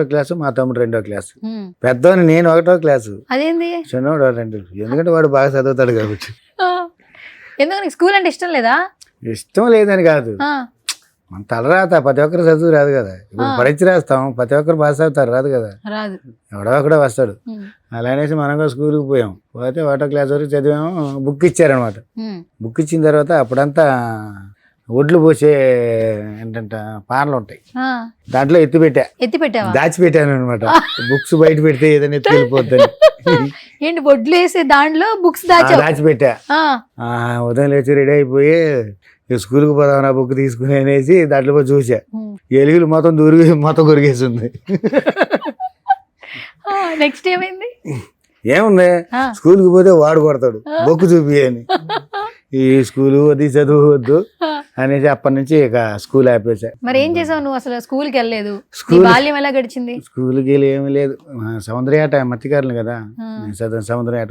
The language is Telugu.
క్లాసు, మా తమ్ముడు 2వ క్లాసు. పెద్దవాడిని నేను 1వ క్లాసు, అదేంది చిన్నవాడు 2. ఎందుకంటే వాడు బాగా చదువుతాడు కాబట్టి. ఎందుకు నీకు స్కూల్ అంటే ఇష్టం లేదా? ఇష్టం లేదని కాదు, మన తలరాత ప్రతి ఒక్కరు చదువు రాదు కదా. ఇప్పుడు పరీక్ష రాస్తాం, ప్రతి ఒక్కరు పాస్ అవుతారు, రాదు కదా, రాదు, ఎవడో ఒకడే వస్తాడు. అలా అనేసి మనం కూడా స్కూల్కి పోయాం. పోతే 1వ క్లాస్ వరకు చదివాము. బుక్ ఇచ్చారనమాట. బుక్ ఇచ్చిన తర్వాత అప్పుడంతా ఒడ్లు పోసే ఏంటంటే పానలు ఉంటాయి, దాంట్లో ఎత్తి పెట్టావా? దాచిపెట్టాను అనమాట. బుక్స్ బయట పెడితే ఏదైనా ఎత్తి వెళ్ళిపోద్దని. ఏంటి బొడ్లు వేసే దాంట్లో బుక్స్ దాచిపెట్టా. ఉదయం లేచి రెడీ అయిపోయి స్కూల్కి పోదాం నా బుక్ తీసుకుని అనేసి దాంట్లో పోయి చూసా. ఎలుగులు మొత్తం మొత్తం కొరిగేసింది. నెక్స్ట్ ఏమైంది? ఏముంది, స్కూల్కి పోతే వాడు కొడతాడు, బొక్కు చూపి అని. ఈ స్కూల్ వద్దు, చదువు వద్దు అనేసి అప్పటి నుంచి ఇక స్కూల్ ఆపేసా. మరి ఏం చేసావు నువ్వు? అసలు స్కూల్కి వెళ్ళలేదు, బాల్యం ఎలా గడిచింది? స్కూల్కి వెళ్ళి ఏమీ లేదు. సముద్రయాట మత్తికారులు కదా, సముద్రయాట